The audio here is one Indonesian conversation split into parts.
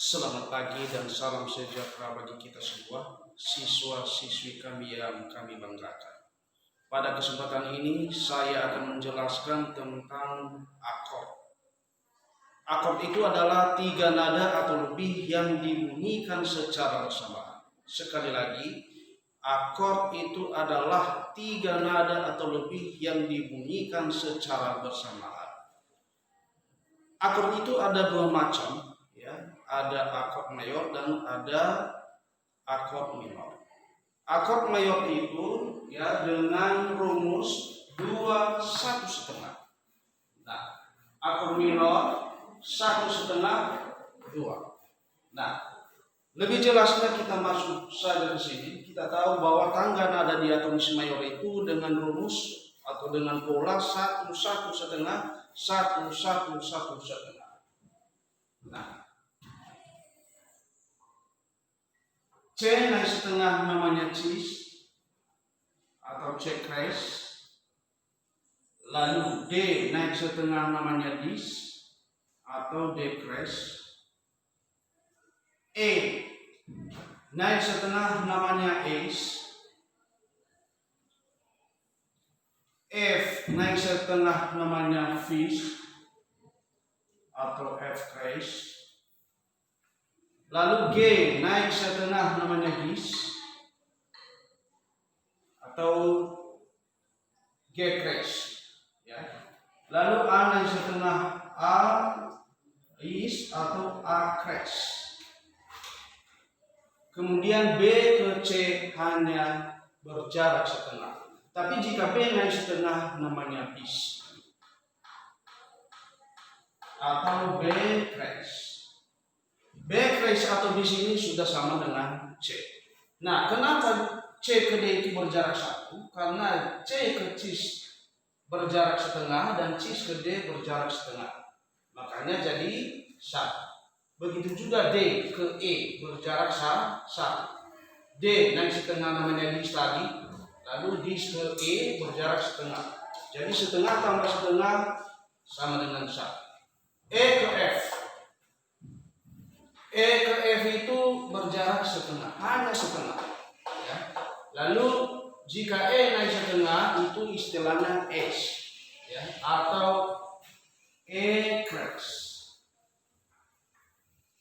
Selamat pagi dan salam sejahtera bagi kita semua, siswa-siswi kami yang kami banggakan. Pada kesempatan ini saya akan menjelaskan tentang akord. Akord itu adalah 3 nada atau lebih yang dibunyikan secara bersamaan. Sekali lagi, akord itu adalah 3 nada atau lebih yang dibunyikan secara bersamaan. Akord itu ada 2 macam. Ada akord mayor dan ada akord minor. Akord mayor itu dengan rumus 2 1/2. Nah, akord minor 1/2 2. Nah, lebih jelasnya kita masuk saja ke sini. Kita tahu bahwa tangga nada diatonis mayor itu dengan rumus atau dengan pola 1 1/2 1 1 1/2. Nah, C naik setengah namanya cis atau C crash. Lalu D naik setengah namanya dis atau D crash. E naik setengah namanya ace. F naik setengah namanya fish atau F crash. Lalu G naik setengah namanya gis atau G crash. Lalu A naik setengah A is atau A crash. Kemudian B ke C hanya berjarak setengah. Tapi jika B naik setengah namanya bis atau B crash. B crash atau bis ini sudah sama dengan C. Nah, kenapa C ke D itu berjarak 1? Karena C ke cis berjarak setengah dan cis ke D berjarak setengah. Makanya jadi 1. Begitu juga D ke E berjarak 1. D naik setengah namanya dis tadi. Lalu dis ke E berjarak setengah. Jadi setengah tambah setengah sama dengan 1. E ke F. E ke F itu berjarak setengah, hanya setengah. Lalu jika E naik setengah itu istilahnya S, atau E crash.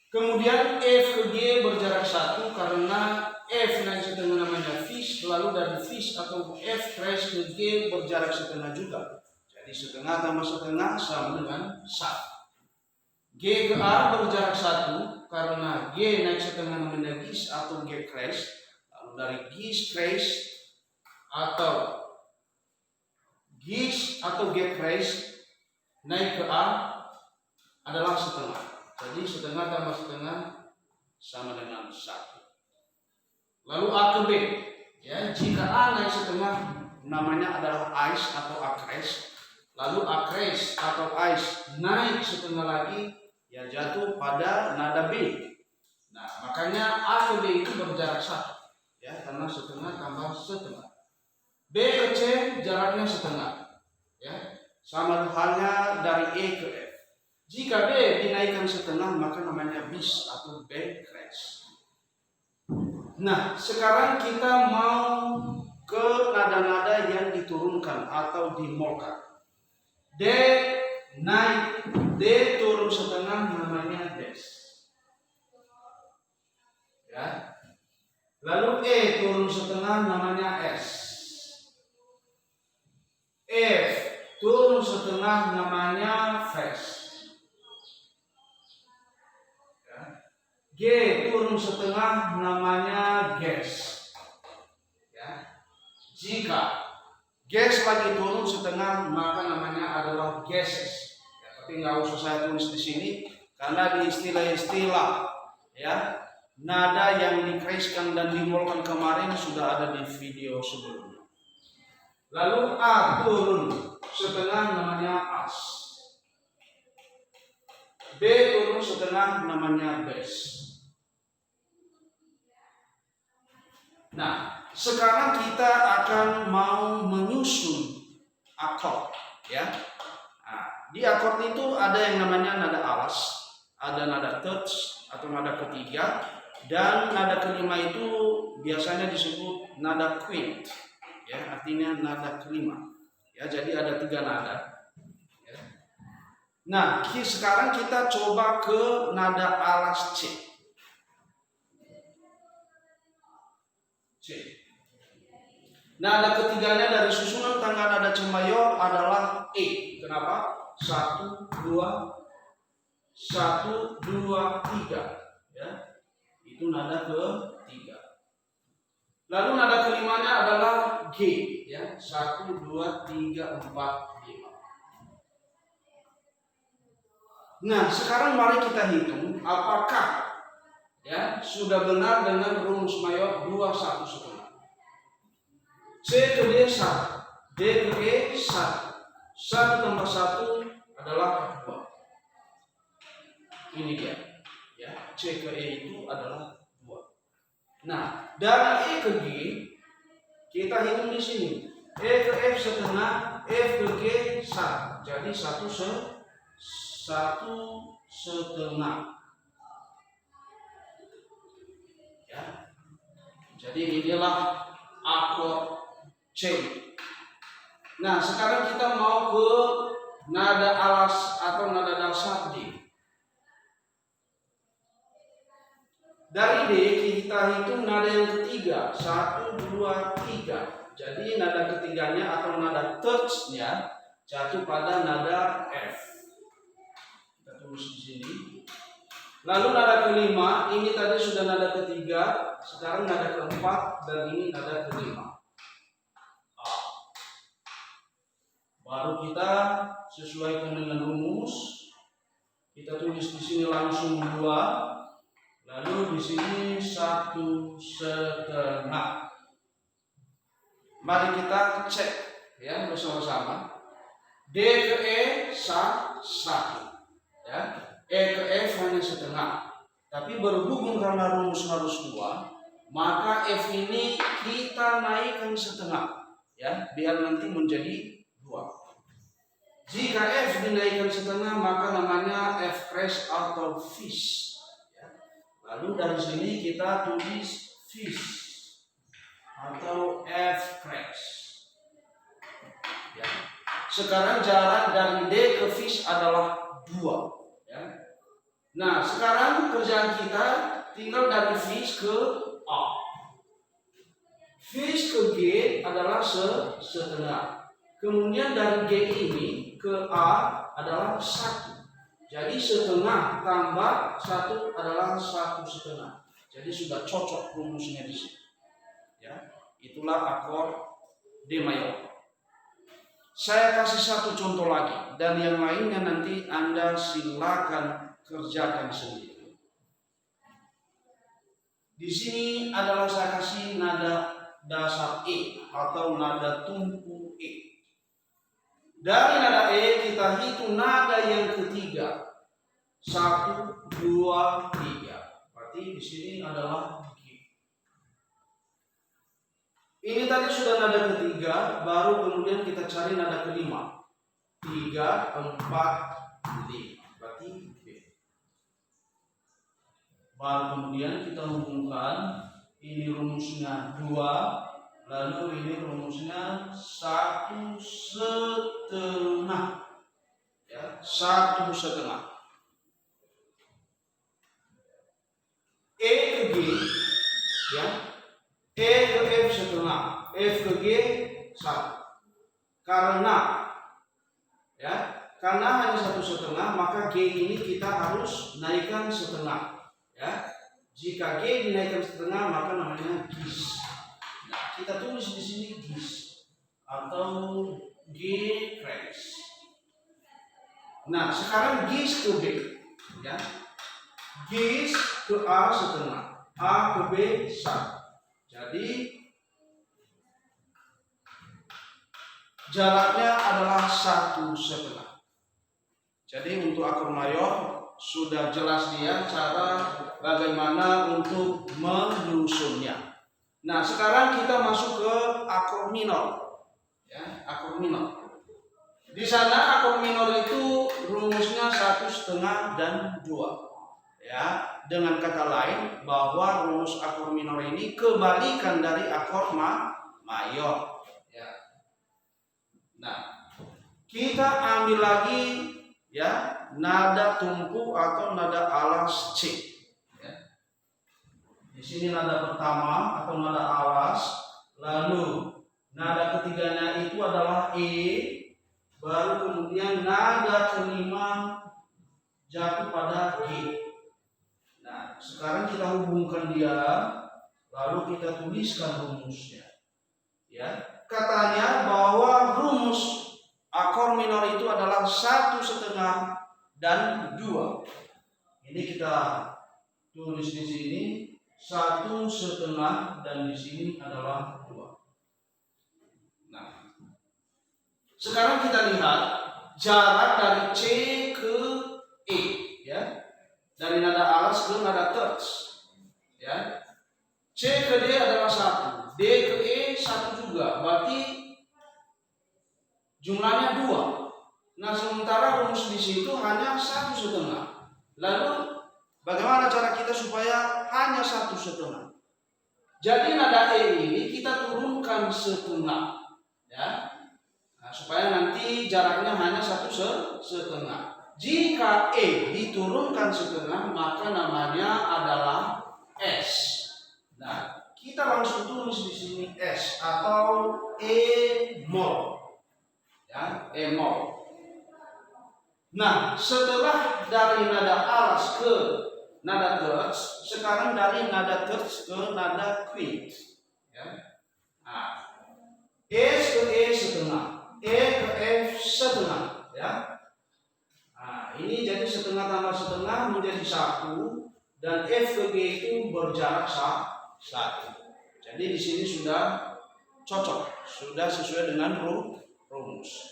Kemudian F ke G berjarak 1 karena F naik setengah namanya fish, lalu dari fish atau F crash ke G berjarak setengah juga. Jadi setengah tambah setengah sama dengan 1. G ke A berjarak 1 karena G naik setengah namanya gis atau G crash. Lalu dari gis crash atau gis atau G crash naik ke A adalah setengah. Jadi setengah tambah setengah sama dengan 1. Lalu A ke B. Jika A naik setengah namanya adalah ice atau A crash. Lalu A crash atau ice naik setengah lagi jatuh pada nada B. Nah, makanya A ke B itu berjarak 1. Karena setengah tambah setengah. B ke C jaraknya setengah. Sama halnya dari E ke F. Jika B dinaikkan setengah maka namanya bis atau B crash. Nah, sekarang kita mau ke nada-nada yang diturunkan atau dimolkan. D naik, D turun setengah namanya des. Lalu E turun setengah namanya S. F turun setengah namanya fes. G turun setengah namanya ges. Jika ges lagi turun setengah maka namanya adalah geses. Tapi nggak usah saya tulis di sini karena di istilah-istilah nada yang dikreskan dan dimolkan kemarin sudah ada di video sebelumnya. Lalu A turun setengah namanya as. B turun setengah namanya bes. Nah, sekarang kita akan mau menyusun akord. Di akord itu ada yang namanya nada alas, ada nada terts atau nada ketiga, dan nada kelima itu biasanya disebut nada quint, ya, artinya nada kelima. Ya, jadi ada 3 nada. Ya. Nah, sekarang kita coba ke nada alas C. C. Nada ketiganya dari susunan tangga nada C mayor adalah E. Kenapa? 1, 2, 1, 2, 3. Ya. Itu nada ketiga. Lalu nada kelimanya adalah G. Ya. 1, 2, 3, 4, 5. Nah, sekarang mari kita hitung apakah ya sudah benar dengan rumus mayor 2, 1, 1. C ke D 1, D ke E 1, 1 tambah 1 adalah 2. Ini dia, ya, C ke E itu adalah 2. Nah, dari E ke G kita hitung di sini. E ke F setengah, F ke G 1, jadi 1 setengah. Ya, jadi inilah akord C. Nah, sekarang kita mau ke nada alas atau nada dasar D. Dari D kita hitung nada yang ketiga, 1, 2, 3. Jadi nada ketiganya atau nada tertsnya jatuh pada nada F. Kita tulis di sini. Lalu nada kelima, ini tadi sudah nada ketiga, sekarang nada keempat, dan ini nada kelima. Baru kita sesuaikan dengan rumus. Kita tulis di sini langsung 2, lalu di sini 1 setengah. Mari kita cek ya bersama-sama. D ke E 1, ya. E ke F hanya setengah. Tapi berhubung karena rumus harus 2, maka F ini kita naikkan setengah, ya, biar nanti menjadi 2. Jika F dinaikkan setengah maka namanya F crash atau fish. Ya. Lalu dari sini kita tulis fish atau F crash. Ya. Sekarang jarak dari D ke fish adalah 2. Ya. Nah, sekarang kerjaan kita tinggal dari fish ke A. Fish ke G adalah setengah. Kemudian dari G ini ke A adalah 1. Jadi setengah tambah 1 adalah 1 setengah. Jadi sudah cocok rumusnya di sini. Ya, itulah akord D mayor. Saya kasih satu contoh lagi dan yang lainnya nanti Anda silakan kerjakan sendiri. Di sini adalah saya kasih nada dasar E atau nada tumpu E. Dari nada E kita hitung nada yang ketiga. 1, 2, 3. Berarti di sini adalah G. Ini tadi sudah nada ketiga, baru kemudian kita cari nada kelima. 3, 4, 5. Berarti B. Baru kemudian kita hubungkan, ini rumusnya 2. Lalu ini rumusnya 1 setengah, ya, 1 setengah. E ke G, ya, E ke F setengah, F ke G 1. Karena hanya 1 setengah, maka G ini kita harus naikkan setengah, ya. Jika G dinaikkan setengah, maka namanya gis. Kita tulis di sini gis atau G crash. Nah, sekarang gis ke B, ya. Gis ke A setengah, A ke B 1. Jadi jaraknya adalah 1 setengah. Jadi untuk akord mayor sudah jelas dia cara bagaimana untuk menyusunnya. Nah, sekarang kita masuk ke akord minor. Ya, akord minor. Di sana akord minor itu rumusnya 1 setengah dan 2. Ya, dengan kata lain bahwa rumus akor minor ini kebalikan dari akor mayor. Ya. Nah, kita ambil lagi ya nada tumpu atau nada alas C. Ya. Di sini nada pertama atau nada alas, lalu nada ketiganya itu adalah E, baru kemudian nada kelima jatuh pada G. Nah, sekarang kita hubungkan dia, lalu kita tuliskan rumusnya. Ya, katanya bahwa rumus akor minor itu adalah 1/2 dan 2. Ini kita tulis di sini 1/2 dan di sini adalah 2. Nah, sekarang kita lihat jarak dari C ke E, ya. Dari nada alas ke nada terts, ya. C ke D adalah 1, D ke E 1 juga, berarti jumlahnya 2. Nah, sementara rumus di situ hanya 1/2. Lalu bagaimana cara kita supaya hanya 1/2? Jadi nada E ini kita turunkan 1/2, ya. Nah, supaya nanti jaraknya hanya 1/2. Jika E diturunkan 1/2, maka namanya adalah S. Nah, kita langsung tulis di sini S atau E mol. Ya, E mol. Nah, setelah dari nada alas ke nada terts, sekarang dari nada terts ke nada quint. Ya. Nah, S ke E 1/2, E ke F 1/2, ya. Nah, ini jadi 1/2 tambah 1/2 menjadi 1, dan F ke G itu berjarak 1. Jadi di sini sudah cocok, sudah sesuai dengan rumus.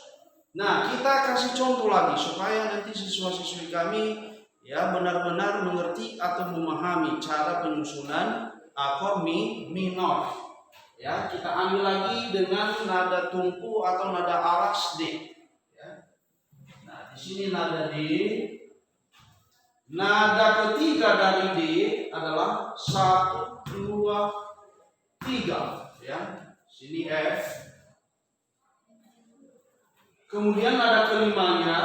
Nah, kita kasih contoh lagi supaya nanti siswa-siswi kami ya benar-benar mengerti atau memahami cara penyusunan akor minor. Ya, kita ambil lagi dengan nada tumpu atau nada alas D. Di sini nada D. Nada ketiga dari D adalah 1, 2, 3, ya. Sini F. Kemudian nada kelimanya,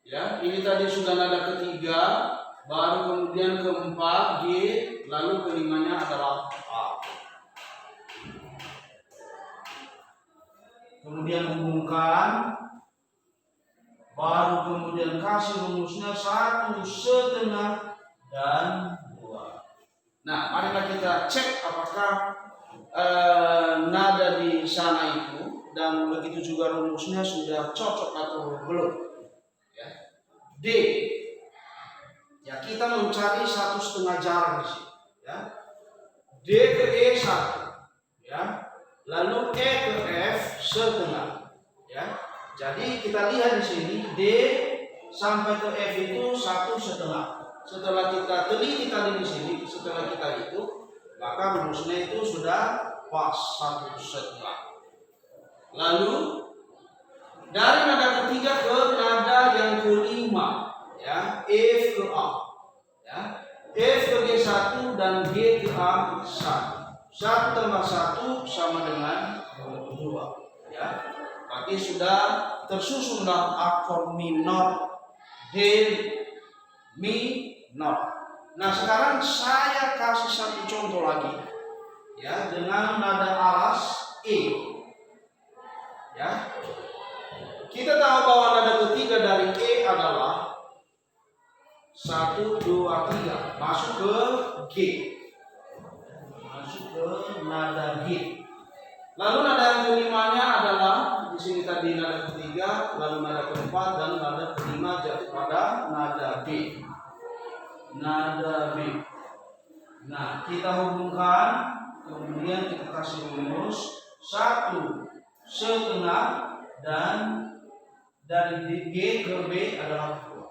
ya. Ini tadi sudah nada ketiga, baru kemudian keempat G, lalu kelimanya adalah A. Kemudian hubungkan, baru kemudian kasih rumusnya 1/2 dan 2. Nah, marilah kita cek apakah nada di sana itu dan begitu juga rumusnya sudah cocok atau belum. Ya. D. Ya, kita mencari 1/2 jarak di sini. Ya. D ke E 1. Ya. Lalu E ke F 1/2. Ya. Jadi kita lihat di sini D sampai ke F itu 1/2. Setelah kita teliti tadi di sini, setelah kita hitung, maka rumusnya itu sudah pas 1/2. Lalu dari nada ketiga ke nada yang kelima, ya, F ke A, ya, F ke G 1 dan G ke A 1. 1 tambah 1 sama dengan 2, ya. Berarti sudah tersusunlah akor minor D minor. Nah, sekarang saya kasih satu contoh lagi, ya, dengan nada alas E. Ya, kita tahu bahwa nada ketiga dari E adalah 1, 2, 3, masuk ke G, masuk ke nada G. Lalu nada yang kelimanya adalah di sini tadi nada ketiga, lalu nada keempat dan nada kelima jatuh pada nada B. Nada B. Nah, kita hubungkan, kemudian kita kasih rumus 1/2 dan dari G ke B adalah 2.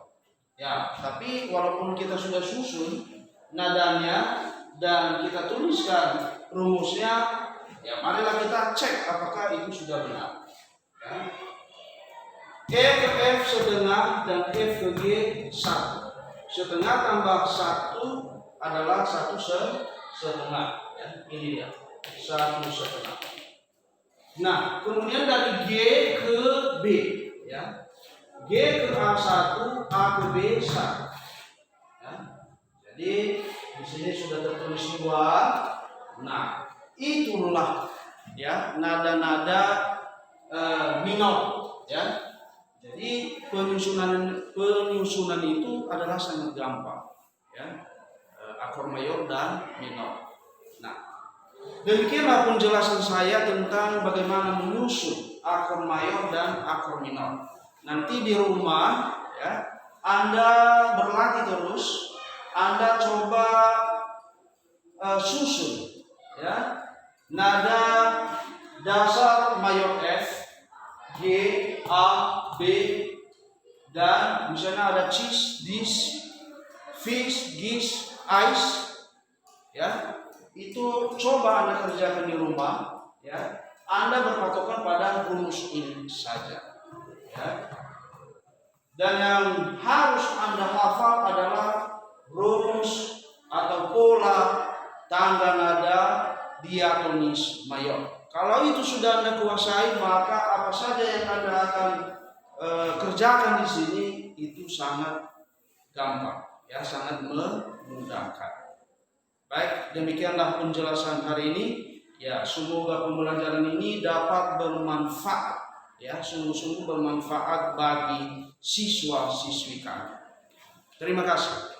Ya, tapi walaupun kita sudah susun nadanya dan kita tuliskan rumusnya, ya, marilah kita cek apakah itu sudah benar. Ya. E ke F 1/2 dan F ke G 1. setengah tambah 1 adalah 1,5. Ya, ini dia 1,5. Nah, kemudian dari G ke B, ya. G ke A1, A ke B 1. Ya. Jadi di sini sudah tertulis 2. Nah, itulah ya nada-nada minor, ya. Jadi penyusunan itu adalah sangat gampang, ya. Akor mayor dan minor. Nah, demikianlah penjelasan saya tentang bagaimana menyusun akor mayor dan akor minor. Nanti di rumah, ya, Anda berlatih terus, Anda coba susun, ya, nada dasar mayor F, G, A, B, dan misalnya ada cheese, this, fish, gis, ice, ya, itu coba Anda kerjakan di rumah, ya. Anda berpatokan pada rumus ini saja, ya. Dan yang harus Anda hafal adalah rumus atau pola tangga nada diatonis mayor. Kalau itu sudah Anda kuasai, maka apa saja yang Anda akan kerjakan di sini itu sangat gampang, ya, sangat memudahkan. Baik, demikianlah penjelasan hari ini. Ya, semoga pembelajaran ini dapat bermanfaat, ya, sungguh-sungguh bermanfaat bagi siswa-siswi kami. Terima kasih.